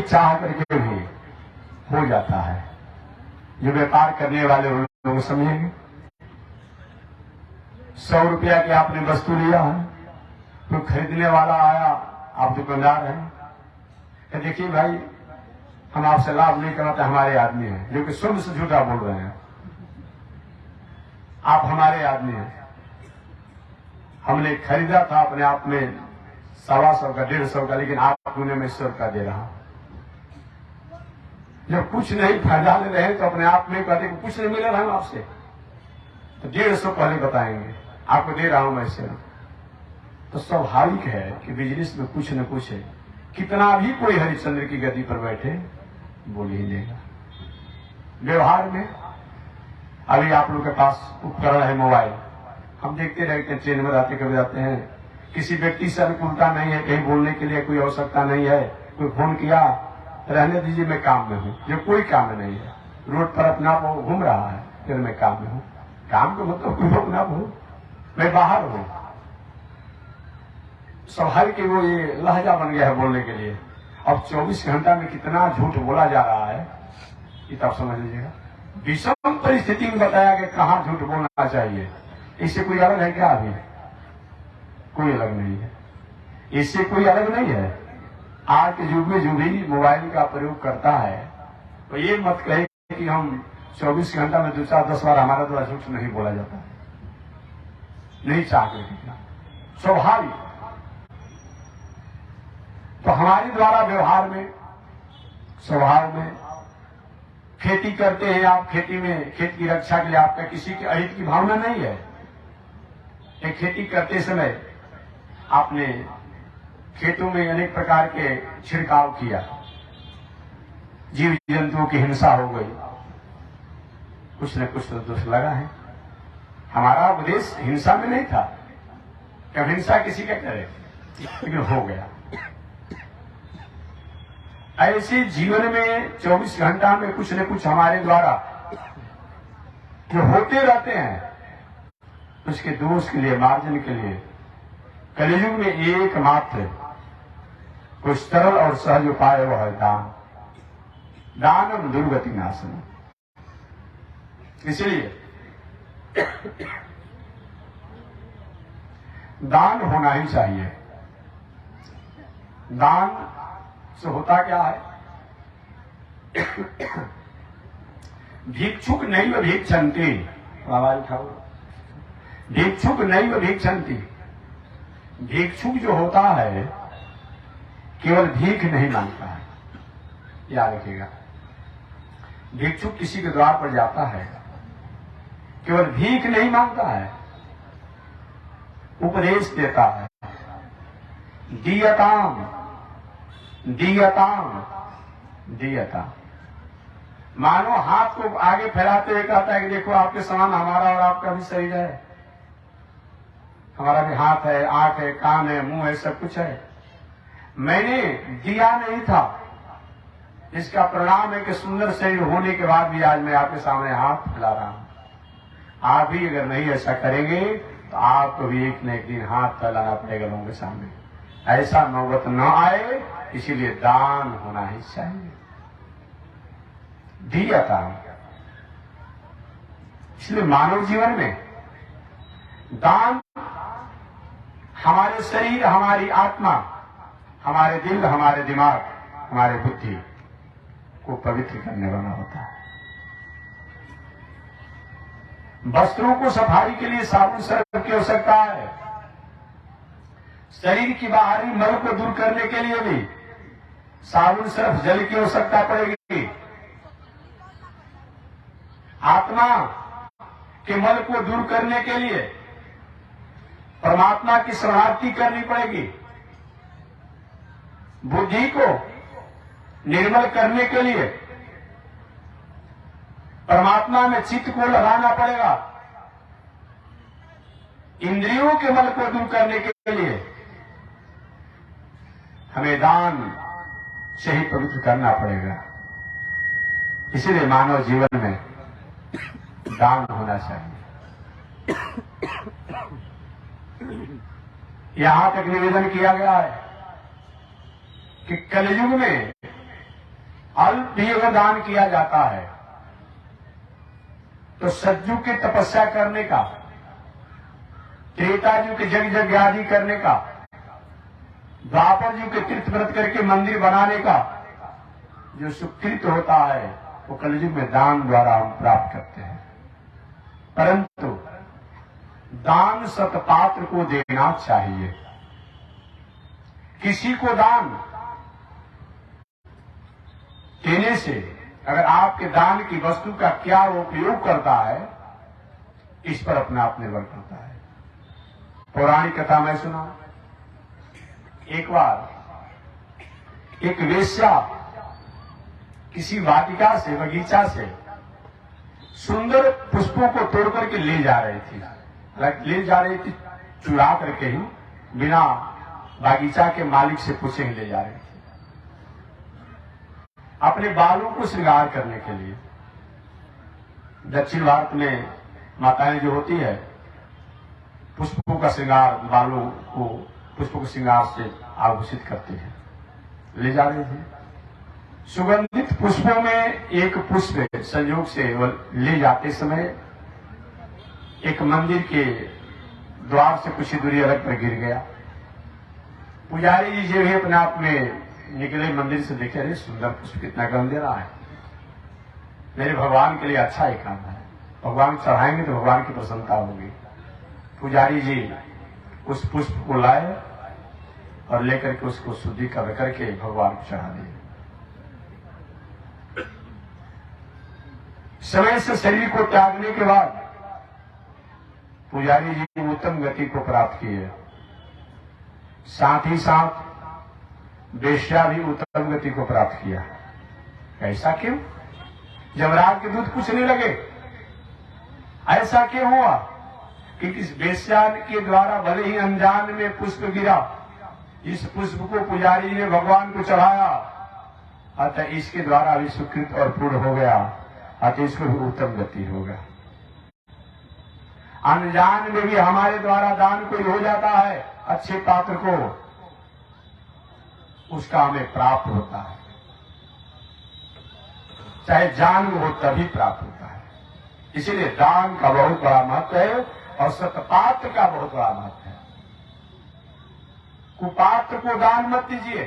चाह करके भी हो जाता है। जो व्यापार करने वाले लोग समझेंगे। 100 रुपया की आपने वस्तु लिया है, तो खरीदने वाला आया, आप दुकानदार हैं, तो देखिए भाई हम आपसे लाभ नहीं कराते, हमारे आदमी हैं, जो कि शुद्ध से झूठा बोल रहे हैं। आप हमारे आदमी हैं, हमने खरीदा था अपने आप में 125 का 150 का, लेकिन आपने में 100 का दे रहा। जब कुछ नहीं फायदा ले रहे तो अपने आप में कहते कुछ नहीं मिल रहा है आपसे, तो 150 पहले बताएंगे आपको दे रहा हूं मैं इससे। तो स्वाभाविक है कि बिजनेस में कुछ न कुछ है, कितना भी कोई हरिश्चंद्र की गद्दी पर बैठे बोल ही लेगा। व्यवहार में अभी आप लोग के पास उपकरण है मोबाइल, हम देखते रहते हैं, ट्रेन में जाते कभी जाते हैं, किसी व्यक्ति से अनुकूलता नहीं है, कहीं बोलने के लिए कोई आवश्यकता नहीं है, कोई फोन किया, रहने दीजिए मैं काम में हूं, जो कोई काम में नहीं है, रोड पर अपना वो घूम रहा है, फिर मैं काम में हूं। काम को मतलब कोई अपना हूं, मैं बाहर हूं। स्वाभाविक कि वो ये लहजा बन गया है बोलने के लिए। अब 24 घंटा में कितना झूठ बोला जा रहा है, ये तब समझ लीजिएगा। विषम परिस्थिति में बताया कि कहां झूठ बोलना चाहिए, इससे कोई अलग है क्या? अभी कोई अलग नहीं है, इससे कोई अलग नहीं है। आज के युग में जो भी मोबाइल का प्रयोग करता है, तो ये मत कहे कि हम 24 घंटा में 2-4-10 बार हमारा द्वारा झूठ नहीं बोला जाता, नहीं चाहते। स्वाभाविक तो हमारे द्वारा व्यवहार में, स्वभाव में, खेती करते हैं आप, खेती में खेत की रक्षा के लिए आपका किसी के अहित की भावना नहीं है। एक खेती करते समय आपने खेतों में अनेक प्रकार के छिड़काव किया, जीव जंतुओं की हिंसा हो गई, कुछ न कुछ तो दोष लगा है। हमारा उद्देश्य हिंसा में नहीं था, कब हिंसा किसी का करे, लेकिन हो गया। ऐसे जीवन में 24 घंटा में कुछ न कुछ हमारे द्वारा जो होते रहते हैं, उसके दोष के लिए, मार्जन के लिए कलियुग में एकमात्र कोई सरल और सहज उपाय वह है दान। दानम दुर्गति नाशनम। इसलिए दान होना ही चाहिए। दान से होता क्या है? भिक्षुक नैव भिक्षन्ति, आवाज उठाओ, भिक्षुक नैव भिक्षन्ति। भिक्षुक जो होता है केवल भीख नहीं मांगता है, याद रखिएगा। भिक्षुक किसी के द्वार पर जाता है, केवल भीख नहीं मांगता है, उपदेश देता है। दीयताम दीयताम दीयता, मानो हाथ को आगे फैलाते हुए कहता है कि देखो आपके समान हमारा और आपका भी शरीर है, हमारा भी हाथ है, आंख है, कान है, मुंह है, सब कुछ है। मैंने दिया नहीं था, इसका परिणाम है कि सुंदर शरीर होने के बाद भी आज मैं आपके सामने हाथ फैला रहा हूं। आप भी अगर नहीं ऐसा करेंगे तो आपको भी एक न एक दिन हाथ फैलाना पड़ेगा लोगों के सामने। ऐसा नौबत न आए, इसीलिए दान होना ही चाहिए। दीयता। इसलिए मानव जीवन में दान हमारे शरीर, हमारी आत्मा, हमारे दिल, हमारे दिमाग, हमारे बुद्धि को पवित्र करने वाला होता है। वस्त्रों को सफाई के लिए साबुन सर्फ की आवश्यकता है। शरीर की बाहरी मल को दूर करने के लिए भी साबुन सर्फ जल की आवश्यकता पड़ेगी। आत्मा के मल को दूर करने के लिए परमात्मा की शरणार्थी करनी पड़ेगी। बुद्धि को निर्मल करने के लिए परमात्मा में चित्त को लगाना पड़ेगा। इंद्रियों के मल को दूर करने के लिए हमें दान से ही पवित्र करना पड़ेगा। इसीलिए मानव जीवन में दान होना चाहिए। यहां तक निवेदन किया गया है कि कलयुग में अल्प भी अगर दान किया जाता है तो सतयुग की तपस्या करने का, त्रेता युग के जग यज्ञ करने का, द्वापर युग के तीर्थ व्रत करके मंदिर बनाने का जो सुकृत होता है वो कलयुग में दान द्वारा हम प्राप्त करते हैं। परंतु दान सतपात्र को देना चाहिए। किसी को दान देने से अगर आपके दान की वस्तु का क्या उपयोग करता है इस पर अपने आप निर्भर करता है। पौराणिक कथा मैं सुना, एक बार एक वेश्या किसी वाटिका से, बगीचा से सुंदर पुष्पों को तोड़ करके ले जा रही थी। ले जा रही थी चुरा करके ही, बिना बागीचा के मालिक से पूछे ही ले जा रही थी, अपने बालों को श्रृंगार करने के लिए। दक्षिण भारत में माताएं जो होती है पुष्पों का श्रृंगार, बालों को पुष्पों के श्रृंगार से आभूषित करती है। ले जा रही थी सुगंधित पुष्पों में एक पुष्प संयोग से ले जाते समय एक मंदिर के द्वार से कुछ दूरी अलग पर गिर गया। पुजारी जी जो भी अपने आप में निकले मंदिर से, देखे अरे सुंदर पुष्प कितना गंध दे रहा है, मेरे भगवान के लिए अच्छा ही काम है, भगवान चढ़ाएंगे तो भगवान की प्रसन्नता होगी। पुजारी जी उस पुष्प को लाए और लेकर के उसको शुद्धि करके भगवान को चढ़ा दिए। समय से शरीर को त्यागने के बाद पुजारी जी उत्तम गति को प्राप्त किए, साथ ही साथ वेश्या भी उत्तम गति को प्राप्त किया। ऐसा क्यों? जमराज के दूध कुछ नहीं लगे। ऐसा क्यों हुआ कि इस वेश्या के द्वारा भले ही अनजान में पुष्प गिरा, इस पुष्प को पुजारी ने भगवान को चढ़ाया, अतः इसके द्वारा भी सुकृत और पूर्ण हो गया, अतः इसको भी उत्तम गति होगा। अनजान में भी हमारे द्वारा दान कोई हो जाता है अच्छे पात्र को, उसका हमें प्राप्त होता है, चाहे जान हो तभी प्राप्त होता है। इसीलिए दान का बहुत बड़ा महत्व है और सतपात्र का बहुत बड़ा महत्व है। कुपात्र को दान मत दीजिए,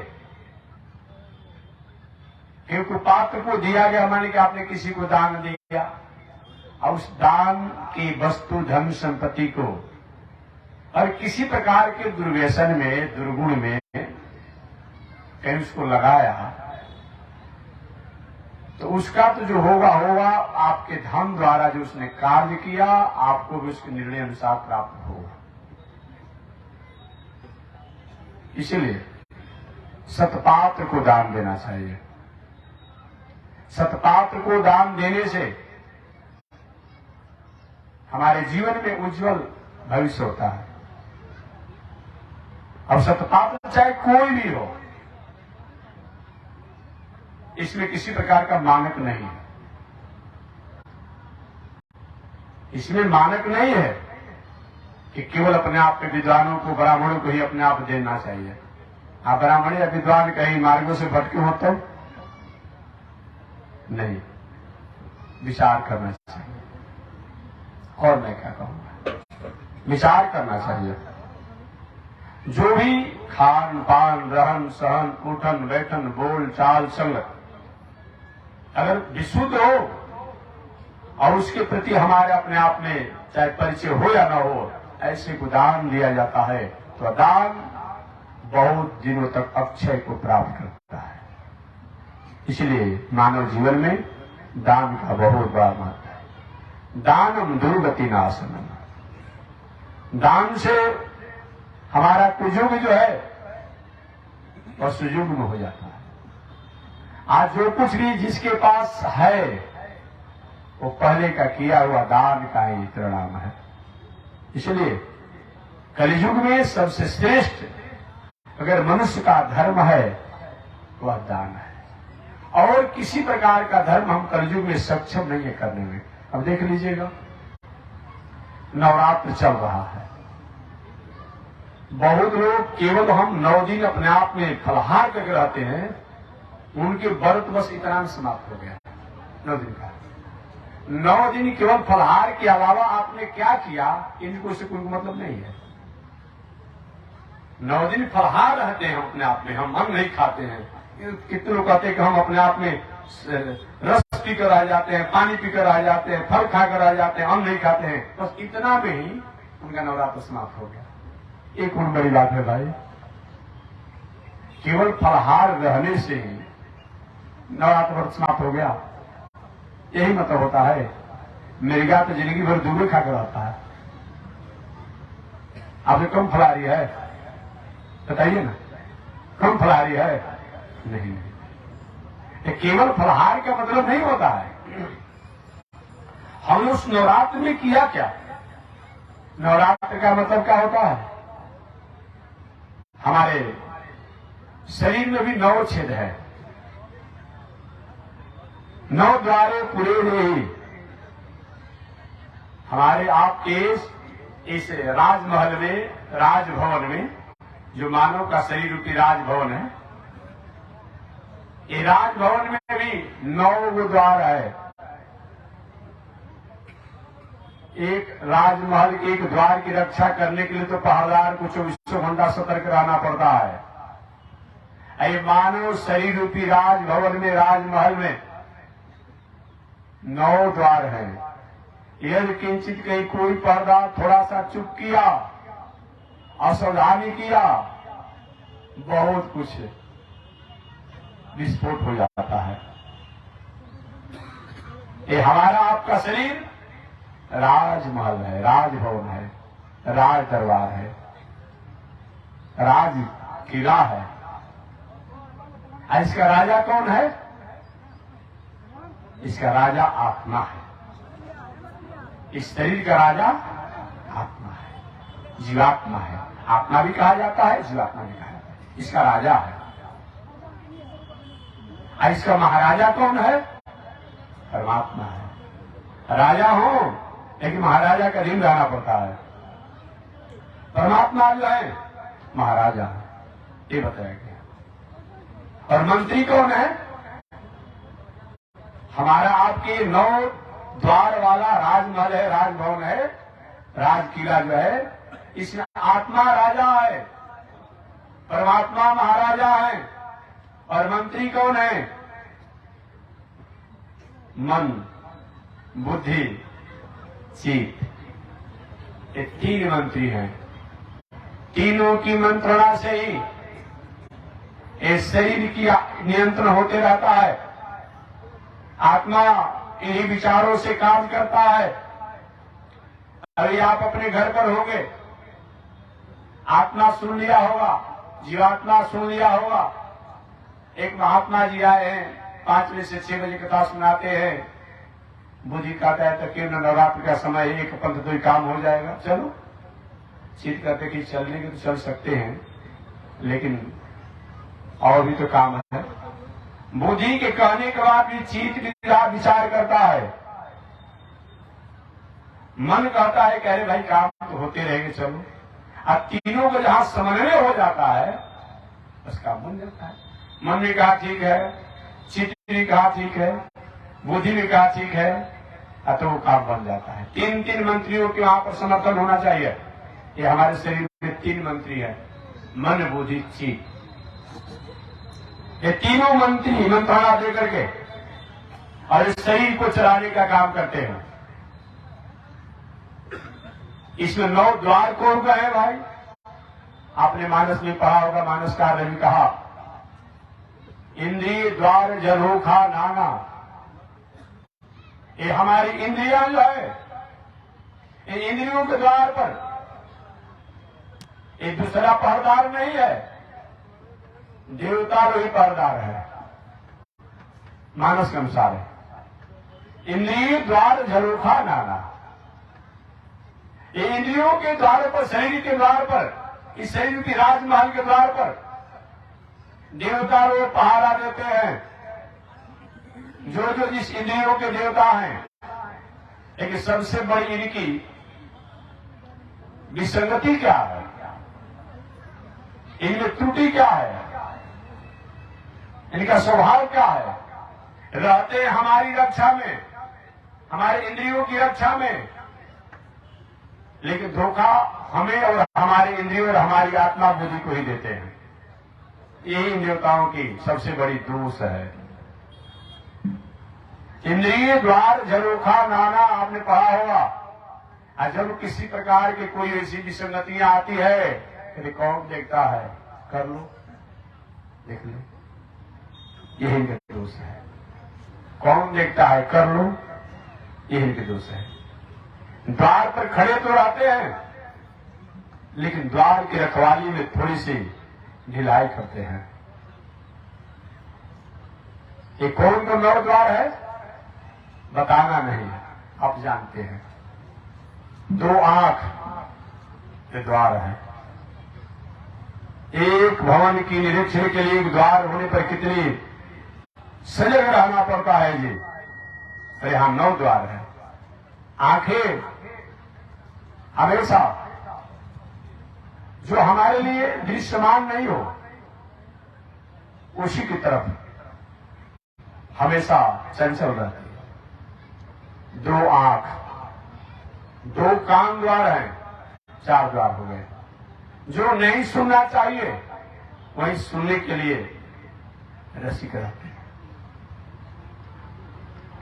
क्योंकि कुपात्र को दिया गया माने कि आपने किसी को दान दिया और उस दान की वस्तु धन संपत्ति को और किसी प्रकार के दुर्व्यसन में, दुर्गुण में कहीं उसको लगाया तो उसका तो जो होगा होगा, आपके धन द्वारा जो उसने कार्य किया आपको भी उसके निर्णय अनुसार प्राप्त होगा। इसीलिए सतपात्र को दान देना चाहिए। सतपात्र को दान देने से हमारे जीवन में उज्जवल भविष्य होता है। अब सतपात्र चाहे कोई भी हो, इसमें किसी प्रकार का मानक नहीं है। इसमें मानक नहीं है कि केवल अपने आप के विद्वानों को, ब्राह्मणों को ही अपने आप देना चाहिए। आप ब्राह्मण या विद्वान कहीं मार्गों से भटके हो तो नहीं, विचार करना चाहिए। और मैं क्या कहूंगा, विचार करना चाहिए। जो भी खान पान, रहन सहन, उठन बैठन, बोल चाल चल अगर विशुद्ध हो और उसके प्रति हमारे अपने आप में चाहे परिचय हो या ना हो, ऐसे को दान दिया जाता है तो दान बहुत दिनों तक अक्षय को प्राप्त करता है। इसलिए मानव जीवन में दान का बहुत बड़ा महत्व है। दानम दुर्गति नाशनम, दान से हमारा कुजुग जो है वह सुजुग में हो जाता है। आज जो कुछ भी जिसके पास है वो पहले का किया हुआ दान का ही परिणाम है। इसलिए कलियुग में सबसे श्रेष्ठ अगर मनुष्य का धर्म है वह दान है, और किसी प्रकार का धर्म हम कलियुग में सक्षम नहीं है करने में। अब देख लीजिएगा, नवरात्र चल रहा है, बहुत लोग केवल हम 9 दिन अपने आप में फलाहार करके रहते हैं, उनके व्रत बस इतना में समाप्त हो गया 9 दिन का। 9 दिन केवल फलहार के अलावा आपने क्या किया इनको से कोई मतलब नहीं है। 9 दिन फलहार रहते हैं अपने आप में, हम अन्न नहीं खाते हैं। कितने लोग कहते हैं कि हम अपने आप में रस पीकर रह जाते हैं, पानी पीकर रह जाते हैं, फल खाकर रह जाते हैं, अन्न नहीं खाते हैं। बस इतना में ही उनका नवरात्र समाप्त हो गया। एक और बड़ी बात है भाई, केवल फलहार रहने से ही नवरात्र व्रत समाप्त हो गया, यही मतलब होता है। मिर्गा तो जिंदगी भर दूर खाकर आता है, आपसे कम फलहारी है बताइए ना, कम फलहारी है नहीं। ये केवल फलहार का मतलब नहीं होता है। हम उस नवरात्र में किया क्या? नवरात्र का मतलब क्या होता है? हमारे शरीर में भी 9 छेद है, 9 द्वारे पूरे नहीं। हमारे आपके इस राजमहल में, राजभवन में, जो मानव का शरीर रूपी राजभवन है, ये राजभवन में भी 9 द्वार है। एक राजमहल के एक द्वार की रक्षा करने के लिए तो पहरेदार को 24 घंटा सतर्क रहना पड़ता है। ये मानव शरीर रूपी राजभवन में, राजमहल में 9 द्वार हैं। यदि किंचित कहीं कोई पर्दा थोड़ा सा चुप किया, असावधानी किया, बहुत कुछ विस्फोट हो जाता है। ये हमारा आपका शरीर राजमहल है, राजभवन है, राज दरबार है, राज किला है। इसका राजा कौन है? इसका राजा आत्मा है। इस शरीर का राजा आत्मा है, जीवात्मा है। आत्मा भी कहा जाता है, जीवात्मा भी कहा जाता है। इसका राजा है। इसका महाराजा कौन है? परमात्मा है। राजा हो लेकिन महाराजा का अधीन रहना पड़ता है। परमात्मा जो है महाराजा है, ये बताया गया। और मंत्री कौन है? हमारा आपके 9 द्वार वाला राजमहल है, राजभवन है, राजकिला जो है, इसमें आत्मा राजा है, परमात्मा महाराजा है। और मंत्री कौन है? मन, बुद्धि, चित्त। ये 3 मंत्री हैं। तीनों की मंत्रणा से ही ये शरीर की नियंत्रण होते रहता है। आत्मा इन्हीं विचारों से काम करता है। अभी आप अपने घर पर होंगे, आत्मा सुन लिया होगा, जीवात्मा सुन लिया होगा। एक महात्मा जी आए हैं, 5 बजे से 6 बजे कथा सुनाते हैं। बुद्धि कहता है तो क्यों न नवरात्र का समय एक पंथ तो ही काम हो जाएगा, चलो। चित्त कहते कि चलने के तो चल सकते हैं, लेकिन और भी तो काम है। बुद्धि के कहने के बाद भी चित्त विचार करता है। मन कहता है कह रहे भाई काम तो होते रहेंगे, चलो। अब तीनों को जहां समन्वय हो जाता है बस काम बन जाता है। मन ने कहा ठीक है, चित्त ने कहा ठीक है, बुद्धि ने कहा ठीक है, तो वो काम बन जाता है। 3 मंत्रियों के वहां पर समर्थन होना चाहिए। ये हमारे शरीर में 3 मंत्री है, मन, बुद्धि, चित्त। ये तीनों मंत्री मंत्रणा देकर के और इस शरीर को चलाने का काम करते हैं। इसमें 9 द्वार कौन का है भाई? आपने मानस में पढ़ा होगा, मानसकार ने भी कहा, इंद्रिय द्वार जरोखा नाना। ये हमारी इंद्रियां जो है, इन इंद्रियों के द्वार पर एक दूसरा पहरेदार नहीं है, देवता ही पहरेदार है। मानस के अनुसार है इंद्रिय द्वार झरोखा नाना। ये इंद्रियों के द्वार पर, शरीर के द्वार पर, इस शरीर की राजमहल के द्वार पर देवता लोग पहरा देते हैं। जो जो जिस इंद्रियों के देवता हैं, लेकिन सबसे बड़ी इनकी विसंगति क्या है, इनमें त्रुटि क्या है? इनका स्वभाव क्या है? रहते हमारी रक्षा में, हमारे इंद्रियों की रक्षा में, लेकिन धोखा हमें और हमारे इंद्रियों और हमारी आत्मा बुद्धि को ही देते हैं। यही इन देवताओं की सबसे बड़ी दोष है। इंद्रिय द्वार झरोखा नाना, आपने पढ़ा होगा। और जब किसी प्रकार की कोई ऐसी विसंगतियां आती है, यदि कौन देखता है, कर लो, देख लो, यही इनके दोष है। कौन देखता है, कर लो, यही इनके दोष है। द्वार पर खड़े तो रहते हैं, लेकिन द्वार की रखवाली में थोड़ी सी ढिलाई करते हैं। ये कौन तो नौ द्वार है, बताना नहीं है, आप जानते हैं। 2 आंख के द्वार है। एक भवन की निरीक्षण के लिए एक द्वार होने पर कितनी सजग रहना पड़ता है जी। तो यहां 9 द्वार है। आंखें हमेशा जो हमारे लिए दृश्यमान नहीं हो, उसी की तरफ हमेशा चंचल रहती है। 2 आंख, 2 कान द्वार हैं, 4 द्वार हो गए। जो नहीं सुनना चाहिए वही सुनने के लिए रसिक रहते हैं।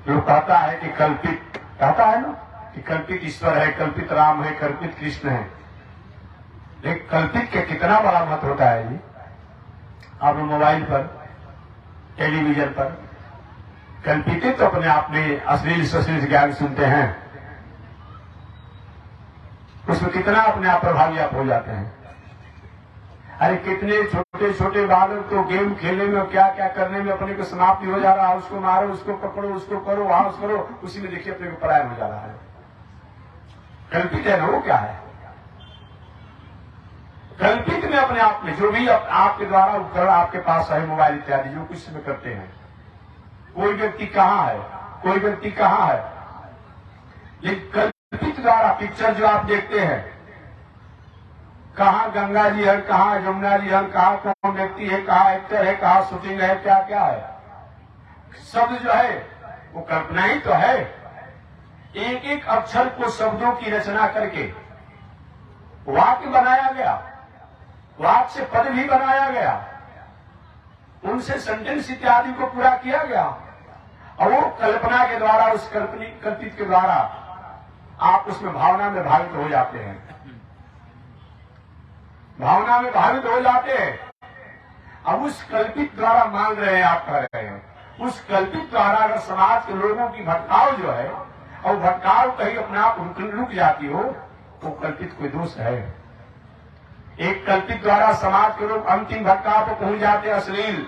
लोग कहता है कि कल्पित, कहता है ना कि कल्पित ईश्वर है, कल्पित राम है, कल्पित कृष्ण है। लेकिन कल्पित के कितना बड़ा महत्व होता है जी। आप मोबाइल पर, टेलीविजन पर कल्पित तो अपने आप में अश्लील सश्लील ज्ञान सुनते हैं, उसमें कितना अपने आप प्रभावी आप हो जाते हैं। अरे कितने छोटे छोटे बालक तो गेम खेलने में क्या क्या करने में अपने को समाप्ति हो जा रहा है। उसको मारो, उसको पकड़ो, उसको करो, वहां करो, उसी में देखिए अपने को पलायन हो जा रहा है। कल्पित है ना, वो क्या है? कल्पित में अपने आप में जो भी आपके द्वारा उपकरण आपके पास है, मोबाइल इत्यादि जो कुछ में करते हैं, कोई व्यक्ति कहाँ है, कोई व्यक्ति कहाँ है। लेकिन कल्पित द्वारा पिक्चर जो आप देखते हैं, कहाँ गंगा जी है, कहाँ यमुना जी है, कहाँ कौन व्यक्ति है, कहाँ एक्टर है, कहाँ शूटिंग है, क्या क्या है। शब्द जो है वो कल्पना ही तो है। एक एक अक्षर को शब्दों की रचना करके वाक्य बनाया गया, वाक्य से पद भी बनाया गया, उनसे सेंटेंस इत्यादि को पूरा किया गया। और वो कल्पना के द्वारा, उस कल्पित के द्वारा आप उसमें भावना में भावित हो जाते हैं, भावना में भावित हो जाते हैं। अब उस कल्पित द्वारा मान रहे हैं, आप कह रहे हैं, उस कल्पित द्वारा अगर समाज के लोगों की भटकाव जो है, और भटकाव कहीं अपने आप रुक जाती हो, तो कल्पित कोई दोष है। एक कल्पित द्वारा समाज के लोग अंतिम भटकाव पर पहुंच जाते हैं, अश्लील,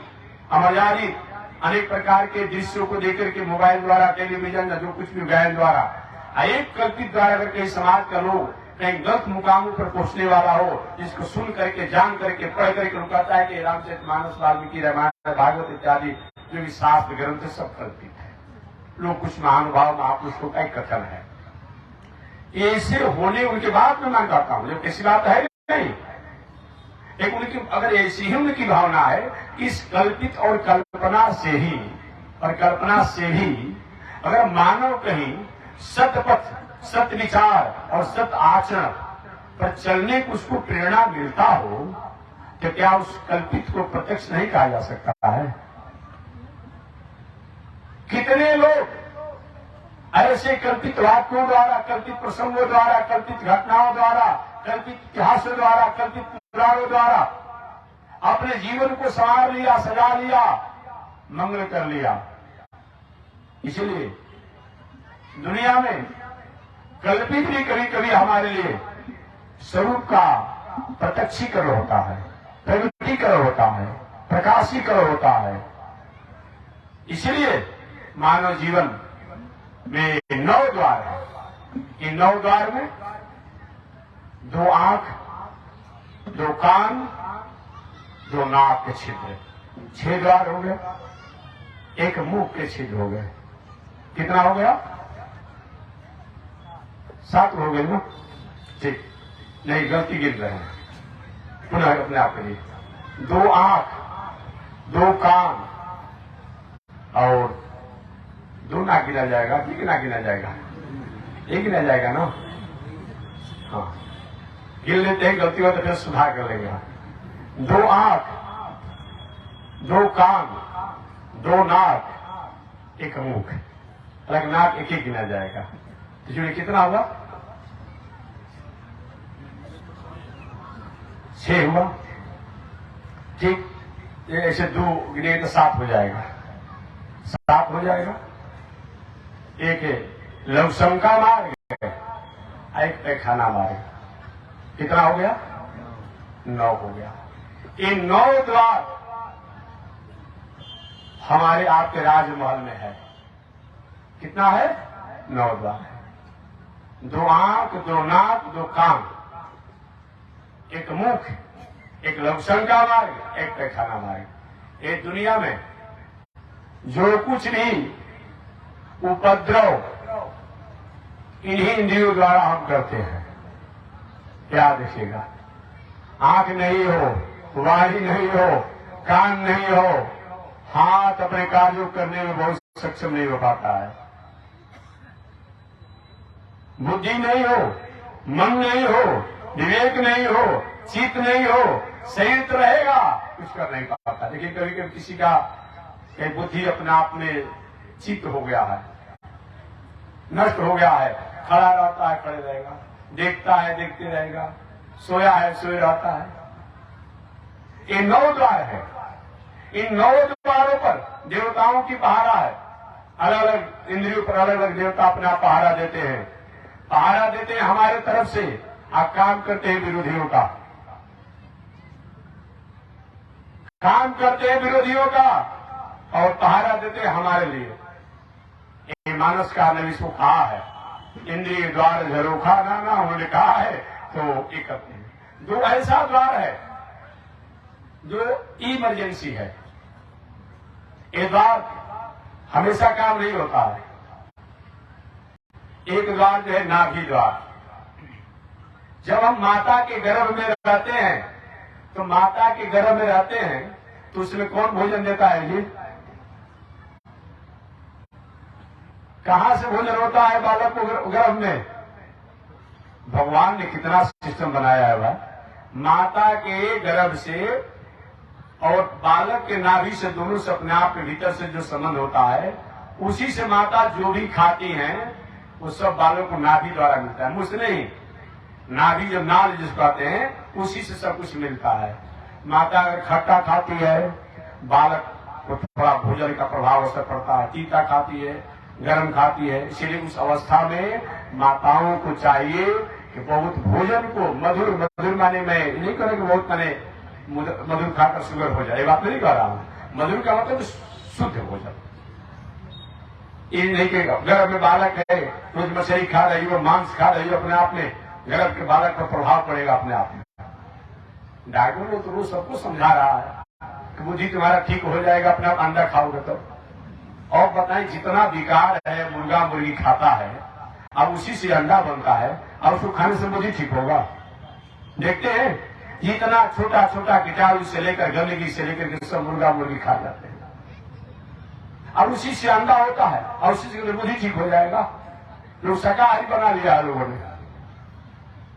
अमर्यादित अनेक प्रकार के दृश्यों को देकर के मोबाइल द्वारा, टेलीविजन, जो कुछ भी गायन द्वारा। एक कल्पित द्वारा अगर कहीं समाज का लोग कहीं गलत मुकामों पर पहुंचने वाला हो, जिसको सुन करके, जान करके, पढ़ करके कहता है कि रामचरितमानस, वाल्मीकि रामायण, भागवत इत्यादि जो भी शास्त्र ग्रंथ सब कल्पित है। लोग कुछ महानुभाव महापुरुषों का एक कथन है। ऐसे होने उनके बाद में मैं कहता हूं, जब किसी बात है नहीं, एक उनकी अगर ऐसी ही उनकी भावना है कि इस कल्पित और कल्पना से ही, और कल्पना से भी अगर मानव कहीं सत्य पथ, सत्य विचार और सत्य आचरण पर चलने को उसको प्रेरणा मिलता हो, तो क्या उस कल्पित को प्रत्यक्ष नहीं कहा जा सकता है? कितने लोग ऐसे कल्पित वाक्यों द्वारा, कल्पित प्रसंगों द्वारा, कल्पित घटनाओं द्वारा, कल्पित इतिहासों द्वारा, कल्पित पुराणों द्वारा अपने जीवन को संवार लिया, सजा लिया, मंगल कर लिया। इसलिए दुनिया में कल्पित भी कभी कभी हमारे लिए स्वरूप का प्रत्यक्षीकरण होता है, प्रगटीकरण होता है, प्रकाशीकरण होता है। इसलिए मानव जीवन में 9 द्वार है। इन 9 द्वार में 2 आंख, 2 कान, 2 नाक के छिद्र, 6 द्वार हो गए। एक मुंह के छिद्र हो गए। कितना हो गया? 7 हो गए ना? ठीक नहीं, गलती गिन रहे हैं। पुनः अपने आप के लिए 2 आंख, 2 कान, और 2 नाक गिना जाएगा, कि ना गिना जाएगा? एक गिना जाएगा ना। हाँ, गिन लेते हैं, गलती हो तो फिर सुधार कर लेंगे। 2 आंख, 2 कान, 2 नाक, 1 मुख। अलग नाक एक ही गिना जाएगा। तो जो कितना हुआ? 6 हुआ। ठीक, ऐसे 2 गिने तो 7 हो जाएगा। 7 हो जाएगा। एक है लवशंका मार्ग, एक पैखाना मार्ग। कितना हो गया? 9 हो गया। ये 9 द्वार हमारे आपके राजमहल में है। कितना है? 9 द्वार है। 2 आंख, 2 नाक, 2 कान, 1 मुख, 1 लवशंका मार्ग, 1 पैखाना मार्ग। ये दुनिया में जो कुछ भी उपद्रव इन्हीं इंद्रियों द्वारा हम करते हैं। क्या देखिएगा, आंख नहीं हो, वाणी नहीं हो, कान नहीं हो, हाथ अपने कार्यों करने में बहुत सक्षम नहीं हो पाता है, बुद्धि नहीं हो, मन नहीं हो, विवेक नहीं हो, चित्त नहीं हो, शरीर तो रहेगा, कुछ कर नहीं पाता। देखिए कभी कभी किसी का कहीं बुद्धि अपने आप में चित्त हो गया है, नष्ट हो गया है, खड़ा रहता है खड़े रहेगा, देखता है देखते रहेगा, सोया है सोए रहता है। ये 9 द्वार है। इन 9 द्वारों पर देवताओं की पहरा है। अलग अलग इंद्रियों पर अलग अलग देवता अपना पहरा देते हैं। पहरा देते हैं हमारे तरफ से, आप काम करते हैं विरोधियों का, काम करते हैं विरोधियों का और पहरा देते हैं हमारे लिए। ये मानस का ने इसको कहा है, इंद्रिय द्वार झरोखा नाना, उन्होंने कहा है। तो ये करते हैं। 2 ऐसा द्वार है जो इमरजेंसी है। ये द्वार हमेशा काम नहीं होता है। एक द्वार जो है नाभि द्वार। जब हम माता के गर्भ में रहते हैं तो माता के गर्भ में रहते हैं तो उसमें कौन भोजन देता है जी? कहां से भोजन होता है बालक को गर्भ में? भगवान ने कितना सिस्टम बनाया है भाई। माता के गर्भ से और बालक के नाभि से, दोनों से अपने आप के भीतर से जो संबंध होता है, उसी से माता जो भी खाती हैं वो सब बालक को नाभि द्वारा मिलता है। मुझसे नहीं, नाभि जो नाल जिसको कहते हैं उसी से सब कुछ मिलता है। माता अगर खट्टा खाती है, बालक को थोड़ा भोजन का प्रभाव असर पड़ता है। तीता खाती है, गर्म खाती है, इसीलिए उस अवस्था में माताओं को चाहिए कि बहुत भोजन को मधुर, मधुर माने में नहीं करें कि बहुत माने मधुर खाकर शुगर हो जाए, ये बात नहीं कह रहा हूं। मधुर का मतलब शुद्ध भोजन। ये नहीं कि गर्भ में बालक है, रोज मछली खा रही हो, मांस खा रही हो, अपने आप में गर्भ के बालक पर प्रभाव पड़ेगा अपने आप में। डॉक्टर ने तो रोज सबको समझा रहा है कि बुद्धि तुम्हारा ठीक हो जाएगा अपने आप अंडा खाओगे तो। और बताएं, जितना विकार है मुर्गा मुर्गी खाता है, अब उसी से अंडा बनता है, अब उसको खाने से बुद्धि ठीक होगा? देखते हैं जितना छोटा छोटा कीटाणु से लेकर गंदगी से लेकर के सब मुर्गा मुर्गी खा जाते हैं। अब उसी से अंडा होता है और उसी से बुद्धि ठीक हो जाएगा। लोग शाकाहारी बना लिया है लोगों ने,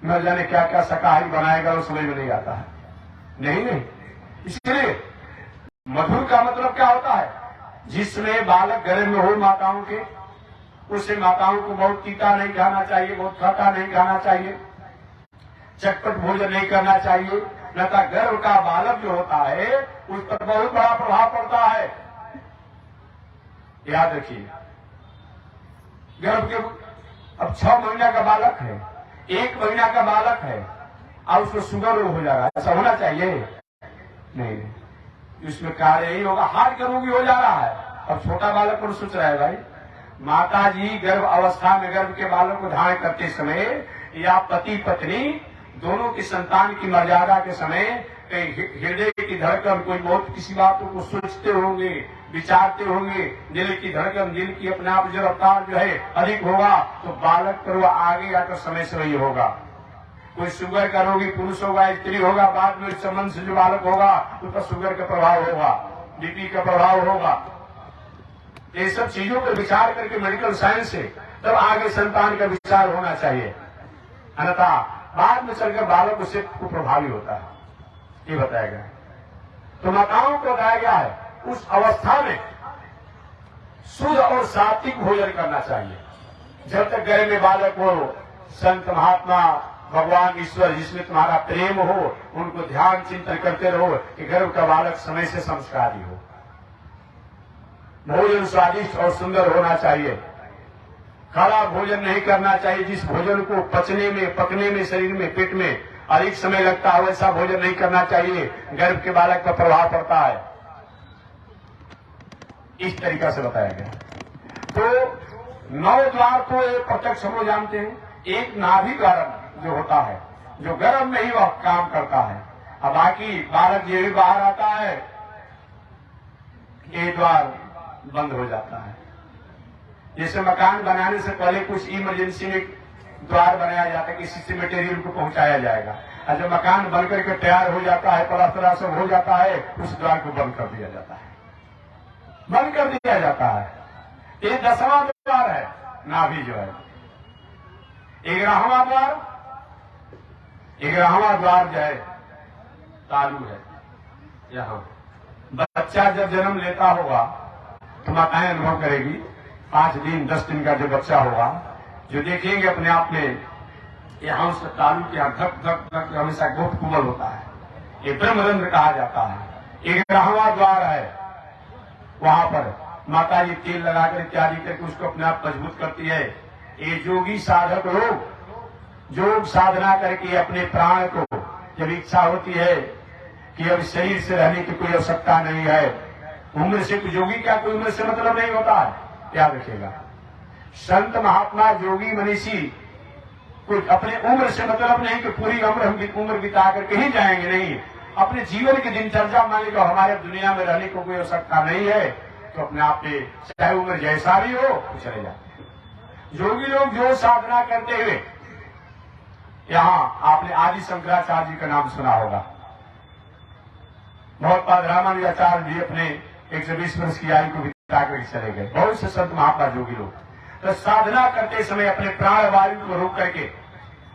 न जाने क्या क्या शाकाहारी बनाएगा वो समझ में नहीं आता है। नहीं, इसलिए मधुर का मतलब क्या होता है? जिसमें बालक गर्भ में हो माताओं के, उससे माताओं को बहुत तीता नहीं खाना चाहिए, बहुत खट्टा नहीं खाना चाहिए, चटपट भोजन नहीं करना चाहिए, न तो गर्भ का बालक जो होता है उस पर बहुत बड़ा प्रभाव पड़ता है। याद रखिए, गर्भ के अब 6 महीना का बालक है, 1 महीना का बालक है और उसको शुगर रोग हो जा रहा है, ऐसा होना चाहिए? नहीं, उसमें कार्य यही होगा, हार्ट का रोगी हो जा रहा है। अब छोटा बालक पर सोच रहा है भाई, माता जी गर्भ अवस्था में गर्भ के बालक को धारण करते समय या पति पत्नी दोनों की संतान की मर्यादा के समय हृदय की धड़कन, कोई बहुत किसी बातों को सोचते होंगे, विचारते होंगे, दिल की धड़कन, दिल की अपने आप जो रफ्तार जो है अधिक होगा तो बालक पर वो आगे जाकर समय से वही होगा। कोई शुगर का रोगी पुरुष होगा, स्त्री होगा, बाद में संबंध से जो बालक होगा उस पर शुगर का प्रभाव होगा, बीपी का प्रभाव होगा। ये सब चीजों पर विचार करके मेडिकल साइंस से तब आगे संतान का विचार होना चाहिए, अन्यथा बाद में चलकर बालक उससे कुप्रभावी होता है, ये बताया गया है। तो माताओं को बताया गया है उस अवस्था में शुद्ध और सात्विक भोजन करना चाहिए। जब तक गर्भ में बालक हो, संत महात्मा भगवान ईश्वर जिसमें तुम्हारा प्रेम हो, उनको ध्यान चिंतन करते रहो कि गर्भ का बालक समय से संस्कारी हो। भोजन स्वादिष्ट और सुंदर होना चाहिए। खड़ा भोजन नहीं करना चाहिए। जिस भोजन को पचने में, पकने में, शरीर में, पेट में अधिक समय लगता है वैसा भोजन नहीं करना चाहिए, गर्भ के बालक पर प्रभाव पड़ता है। इस तरीका से बताया गया। तो 9 द्वार तो ये प्रत्यक्ष हम लोग जानते हैं। एक नाभि द्वार जो होता है, जो गर्भ में ही वह काम करता है, और बाकी बालक ये भी बाहर आता है, ये द्वार बंद हो जाता है। जैसे मकान बनाने से पहले कुछ इमरजेंसी में द्वार बनाया जाता है, किसी से मटेरियल को पहुंचाया जाएगा, और जब मकान बनकर के तैयार हो जाता है, प्लास्टर सब हो जाता है, उस द्वार को बंद कर दिया जाता है, बंद कर दिया जाता है। ये 10वां द्वार है, नाभि जो है। 11वां द्वार, 11वां द्वार जो है तालु है। यहां बच्चा जब जन्म लेता होगा तो माताएं अनुभव करेगी, 5 दिन 10 दिन का जो बच्चा होगा, जो देखेंगे अपने आप में यहां से तालु के यहां धक धक धक हमेशा बहुत कोमल होता है, ये ब्रह्मरंध्र कहा जाता है। 11वां द्वार है, वहां पर माता जी तेल लगाकर इत्यादि करके उसको अपने आप मजबूत करती है। ये योगी साधक लोग योग साधना करके अपने प्राण को, जब इच्छा होती है कि अब शरीर से रहने की कोई आवश्यकता नहीं है, उम्र से योगी का कोई उम्र से मतलब नहीं होता है, याद रखिएगा। संत महात्मा योगी मनीषी कोई अपने उम्र से मतलब नहीं कि पूरी उम्र बिता कर कहीं जाएंगे, नहीं। अपने जीवन की दिनचर्या मान लीजिए हमारे दुनिया में रहने को कोई आवश्यकता नहीं है, तो अपने आप पे चाहे उम्र जैसा भी हो तो चले जाते हैं। योगी लोग जो साधना करते हुए, यहां आपने आदि शंकराचार्य जी का नाम सुना होगा। बहुत रामानुजाचार्य जी अपने 120 वर्ष की आयु को बिता कर चले गए। बहुत से संत महात्मा योगी लोग तो साधना करते समय अपने प्राण वायु को रोक करके,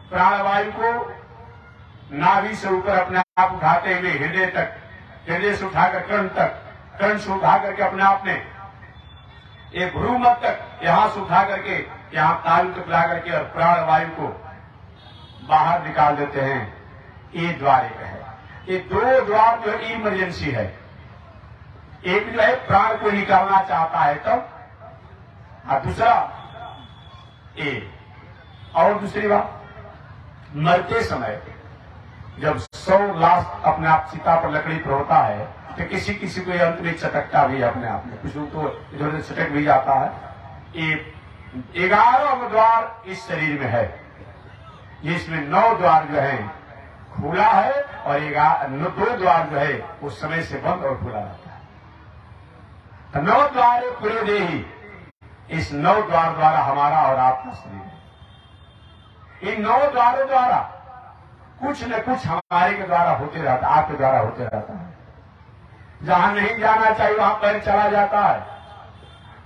प्राण वायु को नाभि से ऊपर अपने आप उठाते हुए हृदय तक, हृदय से उठाकर कर्ण तक, कर्ण से उठा करके अपने आप में एक भ्रूमध्य तक, यहां से उठा करके यहां तालु तक ला करके और प्राण वायु को बाहर निकाल देते हैं। ये द्वार एक है। ये 2 द्वार जो है इमरजेंसी है। एक जो है प्राण को निकालना चाहता है तब, और दूसरा और दूसरी बात, मरते समय जब 100 लाश अपने आप चिता पर लकड़ी पर होता है तो किसी किसी को अंत में चटकता भी है अपने आप में, कुछ लोग तो इधर उधर चटक भी जाता है। ये 11 द्वार इस शरीर में है, जिसमें 9 द्वार जो है खुला है और 2 द्वार जो है उस समय से बंद और खुला रहता है। तो 9 द्वार खुले दे ही, इस 9 द्वार द्वारा हमारा और आपका शरीर है। इन 9 द्वारों द्वारा कुछ न कुछ हमारे के द्वारा होते रहता है, आपके द्वारा होते रहता है। जहां नहीं जाना चाहिए वहां पैर चला जाता है।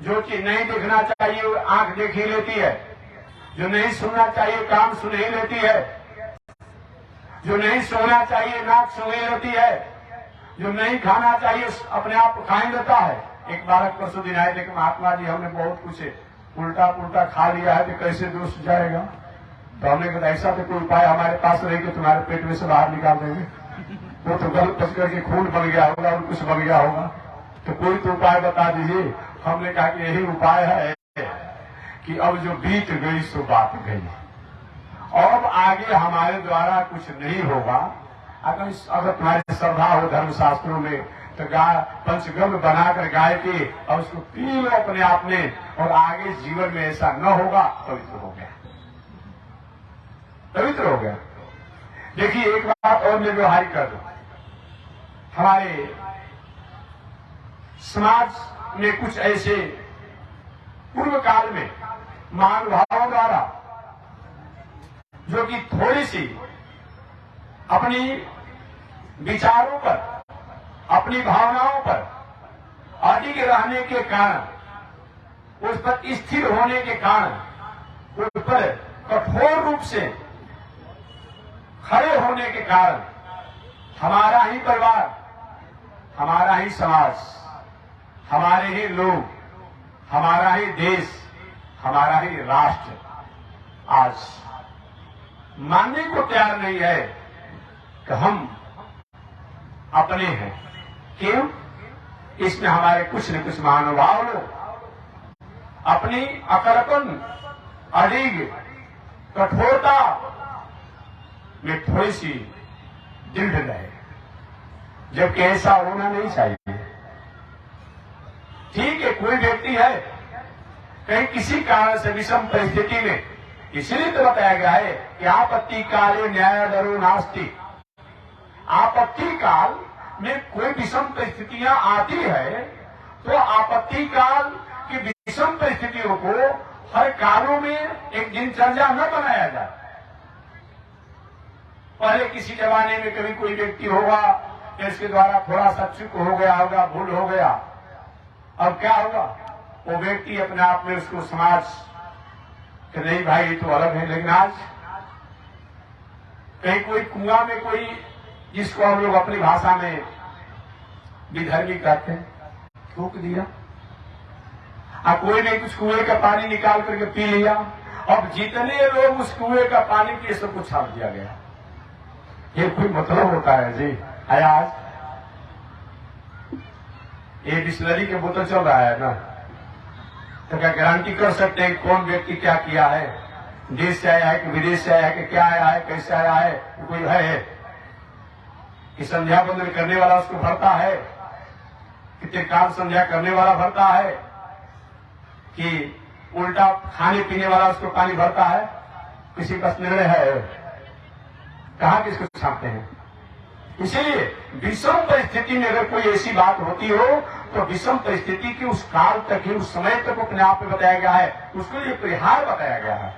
जो चीज नहीं देखना चाहिए वो आंख देख ही लेती है। जो नहीं सुनना चाहिए कान सुन ही लेती है। जो नहीं सोना चाहिए नाक सुन ही लेती है। जो नहीं खाना चाहिए अपने आप को खा ही लेता है। एक बालक परसों दिन आए थे कि महात्मा जी हमने बहुत कुछ उल्टा पुल्टा खा लिया है, तो कैसे दोष जाएगा। तो हमने कहा ऐसा तो कोई उपाय हमारे पास रहेगा, तुम्हारे पेट में से बाहर निकाल देंगे। वो तो गलत पच करके खून बन गया होगा और कुछ बन गया होगा, तो कोई तो उपाय बता दीजिए। हमने कहा कि यही उपाय है कि अब जो बीत गई सो बात गई, अब आगे हमारे द्वारा कुछ नहीं होगा। अगर तुम्हारी श्रद्धा हो धर्म शास्त्रों में तो गाय पंचगव्य बनाकर गाय के और उसको पी लो अपने आप में, और आगे जीवन में ऐसा न होगा। पवित्र हो गया, पवित्र हो गया। देखिए एक बात और मैं व्यवहारिक कर दूं, हमारे समाज में कुछ ऐसे पूर्व काल में महानुभावों द्वारा जो कि थोड़ी सी अपनी विचारों पर, अपनी भावनाओं पर अधिक रहने के कारण उस पर स्थिर होने के कारण, उस पर कठोर रूप से खड़े होने के कारण हमारा ही परिवार, हमारा ही समाज, हमारे ही लोग, हमारा ही देश, हमारा ही राष्ट्र आज मानने को तैयार नहीं है कि हम अपने हैं। क्यों? इसमें हमारे कुछ न कुछ महानुभाव लोग अपनी अकड़पन, अड़िग, कठोरता में थोड़ी सी दृढ़ रहे, जबकि ऐसा होना नहीं चाहिए। ठीक है, कोई व्यक्ति है कहीं किसी कारण से विषम परिस्थिति में, इसलिए तो बताया गया है कि आपत्ति काले न्याय डरो नास्ति। आपत्ति काल में कोई विषम परिस्थितियां आती है तो आपत्ति काल की विषम परिस्थितियों को हर कालों में एक दिनचर्या न बनाया जाए। पहले किसी जमाने में कभी कोई व्यक्ति होगा इसके द्वारा थोड़ा सा चूक हो गया होगा, भूल हो गया, अब क्या होगा? वो व्यक्ति अपने आप में उसको समाज कि नहीं भाई ये तो अलग है। लेकिन आज कहीं कोई कुआं में कोई, जिसको हम लोग अपनी भाषा में विधर्मी कहते हैं, थूक दिया, अब कोई ने कुछ कुएं का पानी निकाल करके पी लिया, अब जितने लोग उस कुएं का पानी पिए सबको छाप दिया गया। ये कोई मतलब होता है जी? आज ये बिस्लरी के बोतल चल रहा है ना, तो क्या गारंटी कर सकते हैं कौन व्यक्ति क्या किया है? देश से आया है कि विदेश से आया है कि क्या आया है, कैसे आया है? कोई है कि संध्या बंदन करने वाला उसको भरता है, कितने काल संध्या करने वाला भरता है, कि उल्टा खाने पीने वाला उसको पानी भरता है? किसी का निर्णय है? कहाँ किसको छापते हैं? इसीलिए विषम परिस्थिति में अगर कोई ऐसी बात होती हो तो विषम परिस्थिति की उस काल तक ही, उस समय तक अपने आप में बताया गया है, उसके लिए परिहार बताया गया है।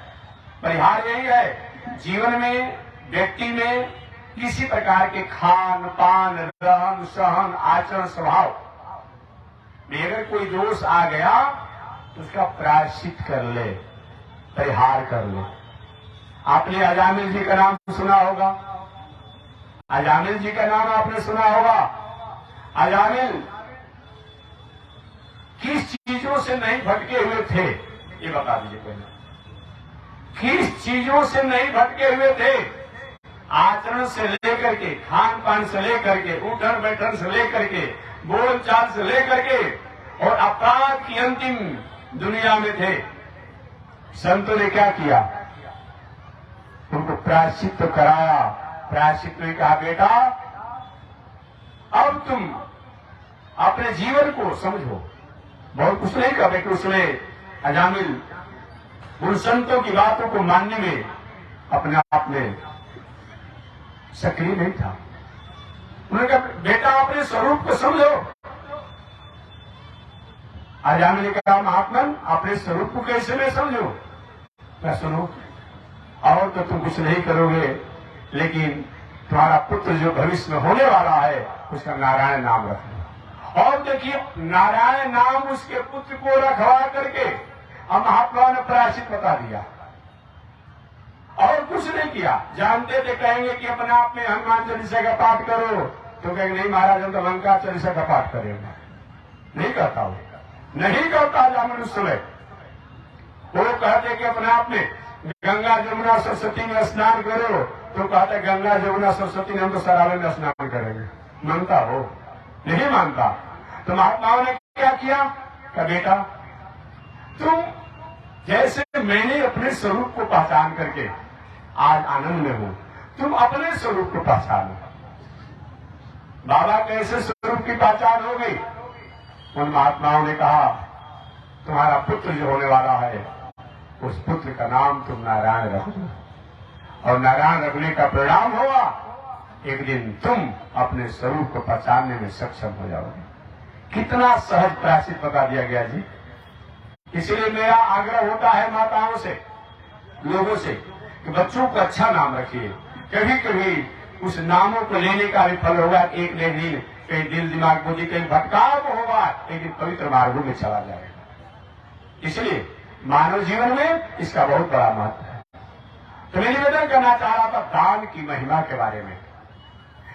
परिहार यही है, जीवन में, व्यक्ति में किसी प्रकार के खान पान, रहन सहन, आचरण, स्वभाव में अगर कोई दोष आ गया तो उसका प्रायश्चित कर ले, परिहार कर ले। आपने अजामिल जी का नाम सुना होगा, अजामिल जी का नाम आपने सुना होगा। अजामिल किस चीजों से नहीं भटके हुए थे, ये बता दीजिए पहले। किस चीजों से नहीं भटके हुए थे? आचरण से लेकर के, खान पान से लेकर के, उठन बैठन से लेकर के, बोल चाल से लेकर के, और अपराध की अंतिम दुनिया में थे। संतों ने क्या किया? उनको प्रायश्चित तो कराया। प्रायश्चित ने कहा, बेटा अब तुम अपने जीवन को समझो। बहुत कुछ नहीं कहा बेटे, उसमें अजामिल उन संतों की बातों को मानने में अपने आप में सक्रिय नहीं था। उन्होंने कहा, बेटा अपने स्वरूप को समझो। अजामिल ने कहा, महात्मन अपने स्वरूप को कैसे मैं समझो? मैं सुनो, और तो तुम कुछ नहीं करोगे, लेकिन तुम्हारा पुत्र जो भविष्य में होने वाला है उसका नारायण नाम रखना। और देखिए, नारायण नाम उसके पुत्र को रखवा करके अब महात्मा ने प्रायश्चित बता दिया और कुछ नहीं किया। जानते थे कहेंगे कि अपने आप में हनुमान चालीसा का पाठ करो, तो कहेंगे नहीं महाराज हम तो लंका चालीसा का पाठ करेंगे। नहीं करता वो, नहीं करता जामुन उस समय। वो कहते कि अपने आप में गंगा जमुना सरस्वती में स्नान करो, तो कहते गंगा जमुना सरस्वती में हम तो सरावे में स्नान करेंगे। मानता हो? नहीं मानता। तो महात्माओं ने क्या किया? कहा, बेटा तुम जैसे मैंने अपने स्वरूप को पहचान करके आज आनंद में हूं, तुम अपने स्वरूप को पहचानो। बाबा कैसे स्वरूप की पहचान हो गई? उन महात्माओं ने कहा, तुम्हारा पुत्र जो होने वाला है उस पुत्र का नाम तुम नारायण रख दो, और नारायण रखने का परिणाम होगा एक दिन तुम अपने स्वरूप को पहचानने में सक्षम हो जाओगे। कितना सहज प्रायश्चित बता दिया गया जी। इसलिए मेरा आग्रह होता है माताओं से, लोगों से, कि बच्चों को अच्छा नाम रखिए। कभी कभी उस नामों को लेने का भी फल होगा। एक ने दिन कहीं दिल दिमाग बुद्धि कहीं भटकाव होगा, एक दिन पवित्र मार्गों में चला जाएगा। इसलिए मानव जीवन में इसका बहुत बड़ा महत्व है। तो मैं निवेदन करना चाह रहा था दान की महिमा के बारे में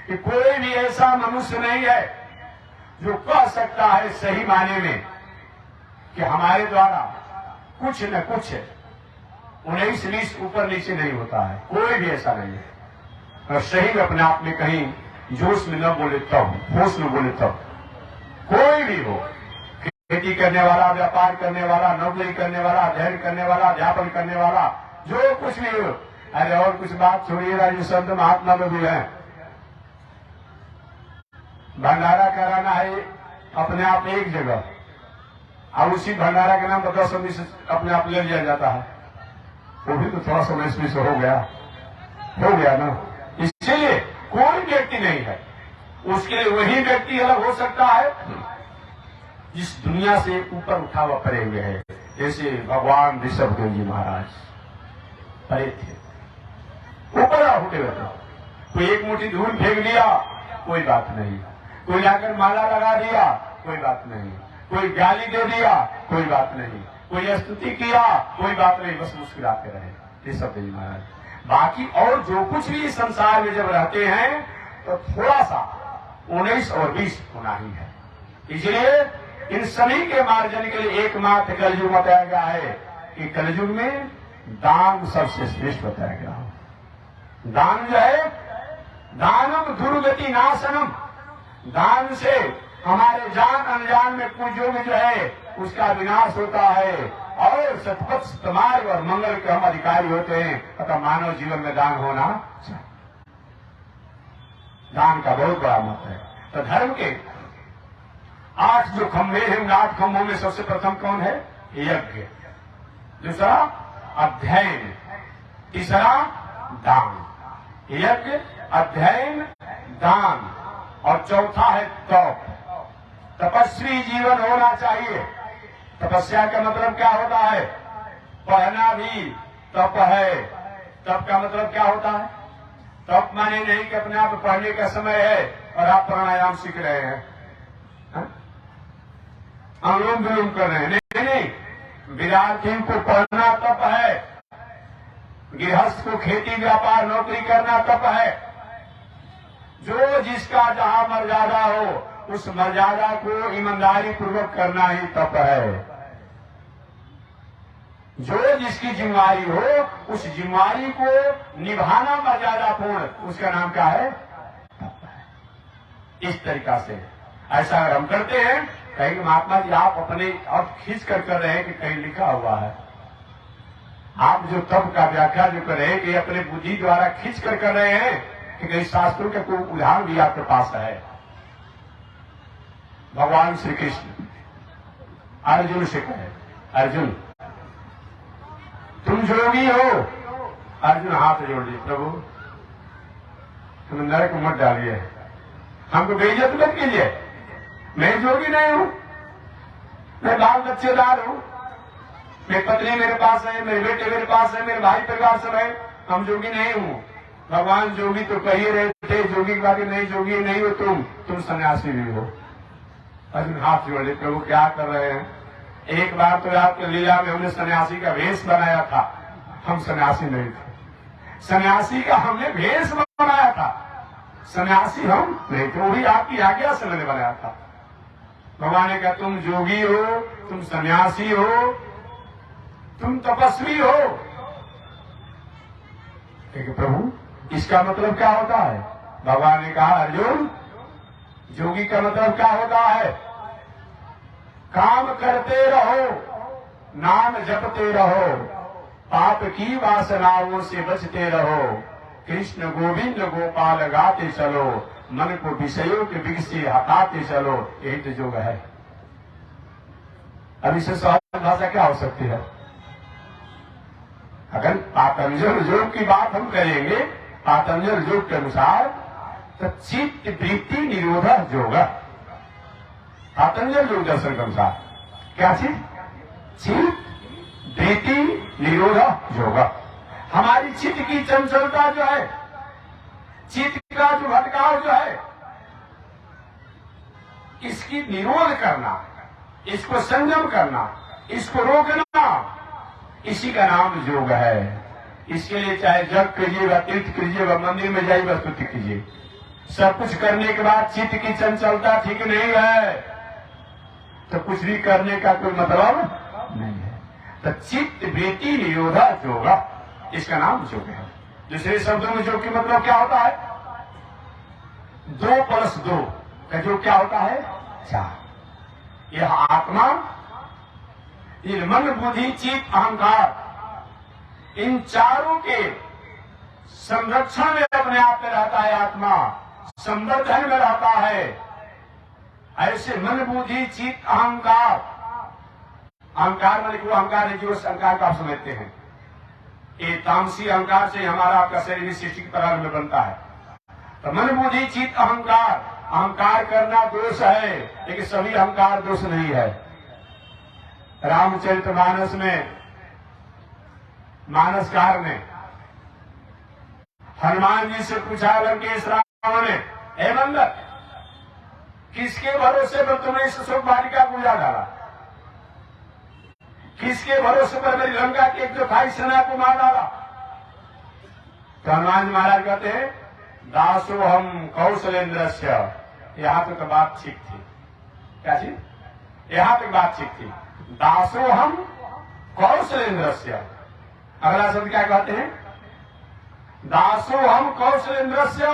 कि कोई भी ऐसा मनुष्य नहीं है जो कह सकता है सही मायने में कि हमारे द्वारा कुछ न कुछ 19-20 ऊपर नीचे नहीं होता है। कोई भी ऐसा नहीं है। और सही में अपने आप में कहीं जोश में न बोले तब, होश में बोले तब, कोई भी हो, खेती करने वाला, व्यापार करने वाला, नौकरी करने वाला, अध्ययन करने वाला, अध्यापन करने वाला, जो कुछ भी हो। अरे और कुछ बात छोड़िएगा, जो संत महात्मा में भी है, भंडारा कराना है अपने आप एक जगह, और उसी भंडारा के नाम पर 10 अपने आप ले लिया जाता है। वो भी तो थोड़ा सा 19-20 हो गया ना। इसीलिए कोई व्यक्ति नहीं है, उसके लिए वही व्यक्ति अलग हो सकता है जिस दुनिया से ऊपर उठा हुआ पड़े हुए है। जैसे भगवान ऋषभदेव जी महाराज परे थे, ऊपर उठे हुए थे। कोई एक मुट्ठी धूल फेंक दिया, कोई बात नहीं। कोई जाकर माला लगा दिया, कोई बात नहीं। कोई गाली दे दिया, कोई बात नहीं। कोई स्तुति किया, कोई बात नहीं, बस मुस्कुराते रहे ऋषभदेव जी महाराज। बाकी और जो कुछ भी संसार में जब रहते हैं तो थोड़ा सा 19 और 20 होना ही है। इसलिए इन सभी के मार्जन के लिए एकमात्र कलयुग बताया गया है कि कलयुग में दान सबसे श्रेष्ठ बताया गया हो। दान जो है, दानम दुर्गति नाशनम, दान से हमारे जान अनजान में कुछ जो भी जो है उसका विनाश होता है और सतपथ सतमार्ग और मंगल के हम अधिकारी होते हैं। अतः मानव जीवन में दान होना चाहिए। दान का बहुत बड़ा महत्व है। तो धर्म के 8 जो खंभे हैं, उन 8 खंभों में सबसे प्रथम कौन है? यज्ञ, दूसरा अध्ययन, तीसरा दान। यज्ञ, अध्ययन, दान, और चौथा है तप। तपस्वी जीवन होना चाहिए। तपस्या का मतलब क्या होता है? पढ़ना भी तप है। तप का मतलब क्या होता है? तप माने नहीं कि अपने आप पढ़ने का समय है और आप प्राणायाम सीख रहे हैं, अनुलोम विलोम कर रहे हैं। नहीं, विद्यार्थियों को पढ़ना तप है, गृहस्थ को खेती व्यापार नौकरी करना तप है। जो जिसका जहां मर्यादा हो उस मर्यादा को ईमानदारी पूर्वक करना ही तप है। जो जिसकी जिम्मेदारी हो उस जिम्मेदारी को निभाना मर्यादापूर्ण, उसका नाम क्या है? तप है। इस तरीका से ऐसा अगर हम करते हैं, कहीं महात्मा जी आप अपने आप खींच कर रहे हैं कि कहीं लिखा हुआ है, आप जो तप का व्याख्या जो कर रहे हैं कि अपने बुद्धि द्वारा खींच कर रहे हैं कि कहीं शास्त्रों का कोई उदाहरण भी आपके पास है। भगवान श्री कृष्ण अर्जुन से कहे, अर्जुन तुम जोगी हो। अर्जुन हाथ जोड़ दिए, प्रभु तुम नरक मत डालिए, हमको बेइज्जत मत कीजिए। मैं जोगी नहीं हूं, मैं बाल बच्चेदार हूं, मेरी पत्नी मेरे पास है, मेरे बेटे मेरे पास है, मेरे भाई परिवार सब है, हम जोगी नहीं हूं। भगवान जोगी तो कह ही रहे थे, जोगी की बात नहीं, जोगी नहीं हो तुम सन्यासी भी हो। अर्जुन हाथ जोड़े, प्रभु क्या कर रहे हैं? एक बार तो आपके लीला में हमने सन्यासी का वेश बनाया था, हम सन्यासी नहीं थे। सन्यासी का हमने वेश बनाया था, सन्यासी हम नहीं थे, वो भी आपकी आज्ञा से मैंने बनाया था। भगवान ने कहा तुम जोगी हो, तुम सन्यासी हो, तुम तपस्वी हो। क्योंकि प्रभु इसका मतलब क्या होता है? भगवान ने कहा अर्जुन जोगी का मतलब क्या होता है? काम करते रहो, नाम जपते रहो, पाप की वासनाओं से बचते रहो, कृष्ण गोविंद गोपाल गाते चलो, मन को विषयों के विग से हटाते चलो, यही तो योग है। अब इससे सहज भाषा क्या हो सकती है? अगर पातंजल योग की बात हम करेंगे, पातंजल योग के अनुसार तो चित्त वृत्ति निरोधक योग, पातंजल योग दर्शन के अनुसार क्या चीज? चित्त वृत्ति निरोधक योग। हमारी चित्त की चंचलता जो है, चित्त का जो भटकाव जो है, इसकी निरोध करना, इसको संयम करना, इसको रोकना, इसी का नाम योग है। इसके लिए चाहे जप कीजिएगा, तीर्थ कीजिएगा, मंदिर में जाइएगा, स्तुति कीजिए, सब कुछ करने के बाद चित्त की चंचलता ठीक नहीं है तो कुछ भी करने का कोई मतलब नहीं है। तो चित्त वृत्ति निरोधा योग, इसका नाम योग है। दूसरे शब्दों में योग की मतलब क्या होता है? 2 + 2 का योग क्या होता है? 4। यह आत्मा, ये मन, बुद्धि, चित्त, अहंकार, इन चारों के संरक्षण में अपने आप में रहता है। आत्मा संवर्धन में रहता है। ऐसे मन, बुद्धि, चित्त, अहंकार, अहंकार मतलब वो अहंकार है जो अहंकार का आप समझते हैं, ये तामसी अहंकार से हमारा आपका शरीर भी सृष्टि के प्रारंभ में बनता है। तो मन, बुद्धि, चित्त, अहंकार, अहंकार करना दोष है, लेकिन सभी अहंकार दोष नहीं है। रामचरितमानस में, मानसकार में हनुमान जी से पूछा लंकेश रावण ने, हे बंदर, किसके भरोसे पर तुमने इस शोक बालिका को उजाड़ डाला? किसके भरोसे पर मेरी लंका की 1/4 सेना को मार डाला? तो हनुमान जी महाराज कहते हैं, दासो हम कौशलेन्द्रस्य। यहां तक तो बात ठीक थी। क्या चीज? यहां तक बात ठीक थी। दासो हम कौशलेन्द्रस्य। अगला शब्द क्या कहते हैं? दासो हम कौशलेन्द्रस्य।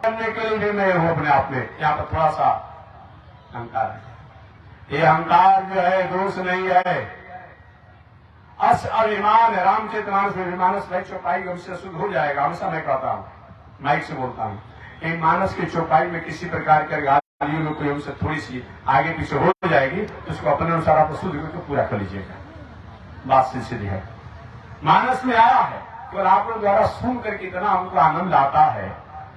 करने के लिए भी मैं हूं अपने आप में। यहाँ पर थोड़ा सा अहंकार है। ये अहंकार जो है दोष नहीं है, अस अभिमान है। रामचरितमानस में मानस भाई चौपाई हमसे शुद्ध हो जाएगा, हमेशा मैं कहता हूं, माइक से बोलता हूं। इन मानस की चौपाई में किसी प्रकार के गालियों में कोई हमसे थोड़ी सी आगे पीछे हो जाएगी तो उसको अपने अनुसार आप शुद्ध करके पूरा कर लीजिएगा। बात सीधी है। मानस में आया है तो आप लोग द्वारा सुन करके इतना हमको आनंद आता है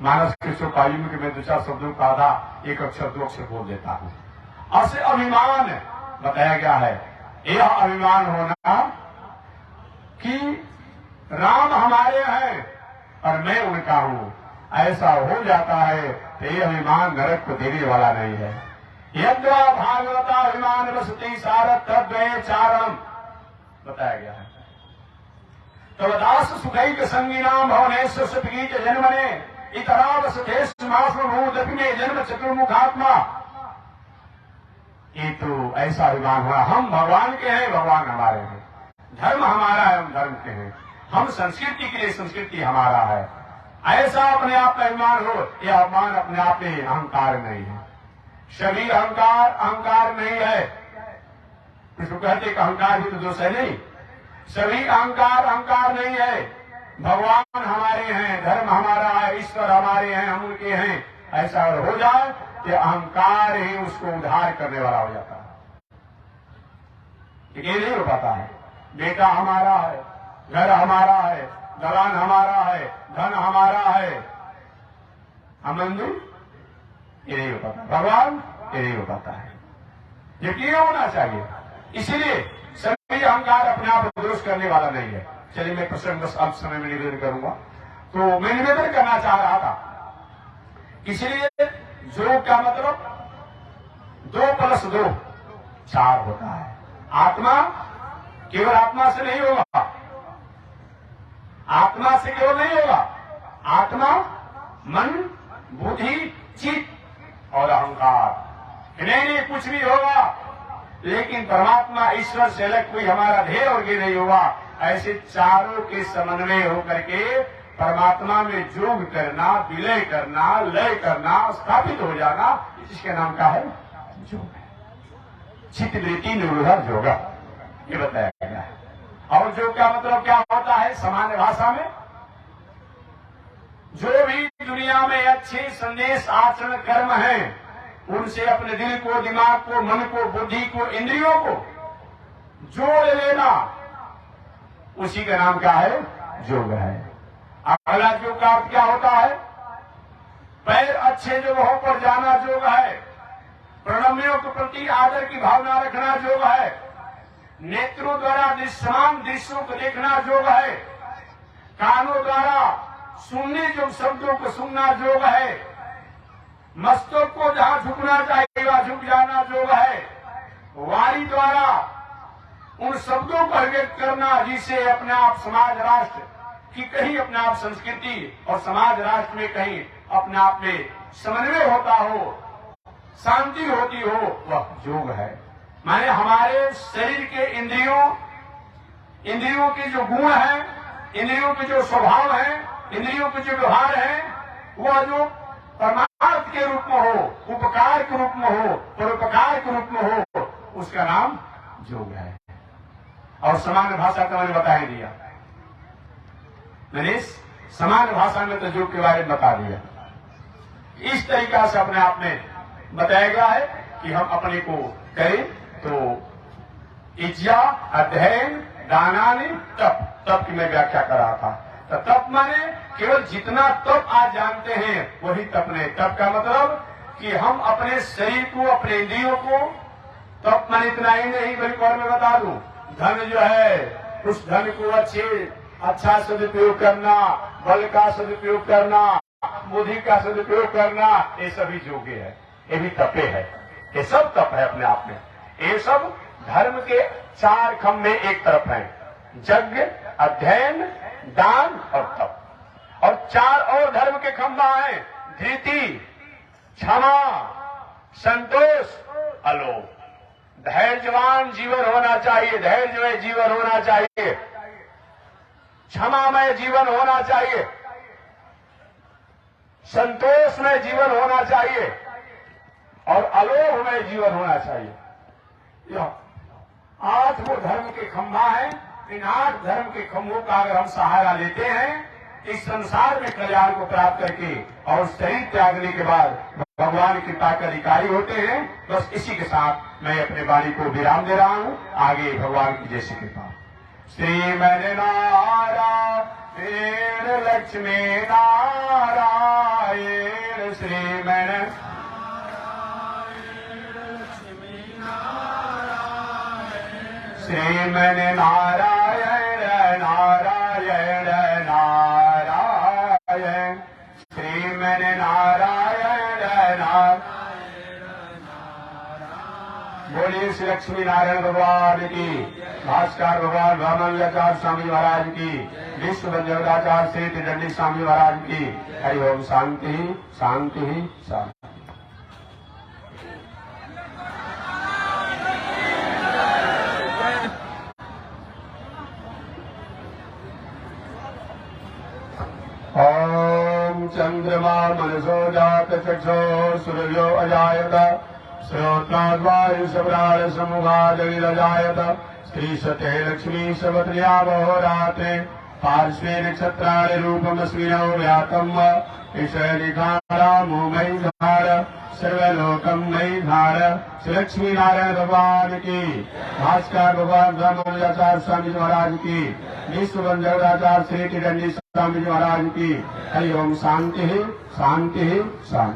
मानस के चौपाई में कि मैं 2-4 शब्दों का आधा 1 अक्षर 2 अक्षर बोल देता हूं। अस अभिमान बताया गया है। यह अभिमान होना कि राम हमारे हैं और मैं उनका हूं, ऐसा हो जाता है तो यह अभिमान नरक को देने वाला नहीं है। यद्वा भागवता अभिमान वसति सारथ तद्वये चारणम बताया गया है। तब दास सुखैक संगीनाम भवनेश्वर सुखगीत जन्मने इतरावसतेश मासुभूदपि में जन्म चतुर्मुखात्मा। ये तो ऐसा अभिमान हुआ, हम भगवान के हैं, भगवान हमारे हैं, धर्म हमारा है, हम धर्म के हैं, हम संस्कृति के लिए, संस्कृति हमारा है। ऐसा अपने आप का अभिमान हो, यह अभिमान अपने आप में अहंकार नहीं है। सभी अहंकार अहंकार नहीं है। इसको कहते अहंकार ही तो दोष है नहीं। सभी अहंकार अहंकार नहीं है। भगवान हमारे हैं, धर्म हमारा है, ईश्वर हमारे हैं, हम उनके हैं, ऐसा हो जाए कि अहंकार ही उसको उद्धार करने वाला हो जाता है। ये नहीं हो पाता है। बेटा हमारा है, घर हमारा है, दलान हमारा है, धन हमारा है, हम मंदिर, ये नहीं हो पाता। भगवान, ये नहीं हो पाता है। ये क्यों होना चाहिए? इसलिए सभी अहंकार अपने आप को दुरुस्त करने वाला नहीं है। चलिए मैं प्रसंग बस अल्प समय में निवेदन करूंगा। तो मैं निवेदन करना चाह रहा था, इसलिए जो का मतलब 2 + 2 4 होता है। आत्मा केवल आत्मा से नहीं होगा, आत्मा से केवल नहीं होगा। आत्मा, मन, बुद्धि, चित्त और अहंकार, नहीं कुछ भी होगा, लेकिन परमात्मा ईश्वर से अलग कोई हमारा ध्येय और के नहीं होगा। ऐसे चारों के समन्वय होकर के परमात्मा में जोग करना, विलय करना, लय करना, स्थापित हो जाना, इसके नाम का है योग है। चित्त वृत्ति निरोधा योग, ये बताया गया है। और योग का मतलब क्या होता है सामान्य भाषा में? जो भी दुनिया में अच्छे संदेश आचरण कर्म है, उनसे अपने दिल को, दिमाग को, मन को, बुद्धि को, इंद्रियों को जोड़ लेना, उसी का नाम क्या है? योग है। अगला योग का अर्थ क्या होता है? पैर अच्छे जगहों पर जाना योग है। प्रणम्यों के प्रति आदर की भावना रखना योग है। नेत्रों द्वारा दृश्यमान दृश्यों को देखना योग है। कानों द्वारा सुनने योग्य शब्दों को सुनना योग है। मस्तक को जहां झुकना चाहिए वहां झुक जाना योग है। वाणी द्वारा उन शब्दों को अभिव्यक्त करना जिससे अपने आप समाज राष्ट्र की कहीं अपने आप संस्कृति और समाज राष्ट्र में कहीं अपने आप में समन्वय होता हो, शांति होती हो, वह योग है। माने हमारे शरीर के इंद्रियों के जो गुण हैं, इंद्रियों के जो स्वभाव है, इंद्रियों के जो व्यवहार है, वह जो परमार्थ के रूप में हो, उपकार के रूप में हो, परोपकार के रूप में हो, उसका नाम योग है। और सामान्य भाषा तो मैंने बता ही दिया, मैंने सामान्य भाषा में तो योग के बारे में बता दिया। इस तरीका से अपने आप में बताया गया है कि हम अपने को करें तो इज्जा, अध्ययन, दानानि, तप की मैं व्याख्या कर रहा था। तो तप माने केवल जितना तप आज जानते हैं वही तप नहीं। तप का मतलब कि हम अपने शरीर को, अपने इंद्रियों को, तप माने इतना ही नहीं बल्कि और मैं बता दूं, धन जो है उस धन को अच्छा सदुपयोग करना, बल का सदुपयोग करना, बुद्धि का सदुपयोग करना, ये सभी योग्य है, ये भी तपे है। ये सब तप है अपने आप में। ये सब धर्म के चार खंभ में एक तरफ है, यज्ञ, अध्ययन, दान और तप। और चार और धर्म के खंभा हैं, धृति, क्षमा, संतोष, अलोभ। धैर्यवान जीवन होना चाहिए, धैर्यमय जीवन होना चाहिए, क्षमामय जीवन होना चाहिए, संतोषमय जीवन होना चाहिए और अलोभमय जीवन होना चाहिए। यह 8 वो धर्म के खंभा है। इन 8 धर्म के खंभों का अगर हम सहारा लेते हैं, इस संसार में कल्याण को प्राप्त करके और शरीर त्यागने के बाद भगवान की कृपा के अधिकारी होते हैं। बस इसी के साथ मैं अपने वाणी को विराम दे रहा हूं। आगे भगवान की जैसी कृपा। श्रीमन नारायण लक्ष्मी नारायण, श्रीमन श्रीमन नारायण नारायण नारायण, श्रीमन नारायण नारायण। बोलिए श्री लक्ष्मी नारायण भगवान की, भास्कर भगवान ब्रह्मंगाचार्य स्वामी महाराज की, विश्व बंजगाचार्य श्री त्रिदंडी स्वामी महाराज की। हरि ओम। शांति शांति शांति। ओम चंद्रमा मनसो जात चक्षो सूर्यो अजायत, श्रोत्राद्वायु सब्राण समुगादविरजायत, स्त्री सते लक्ष्मी सवत्र्या बहोरात्रे, पार्श्वे नक्षत्राणि रूपमस्मिनो व्यातम्, ईशनिखारामो मयि धार, सर्वलोकं मयि धार। श्री लक्ष्मी नारायण भगवान की, भास्कर भगवान ब्रह्मंगाचार्य स्वामी महाराज की, विश्व बंजगाचार्य श्री त्रिदंडी स्वामी महाराज की। हरि ओम। शांति शांति शांति।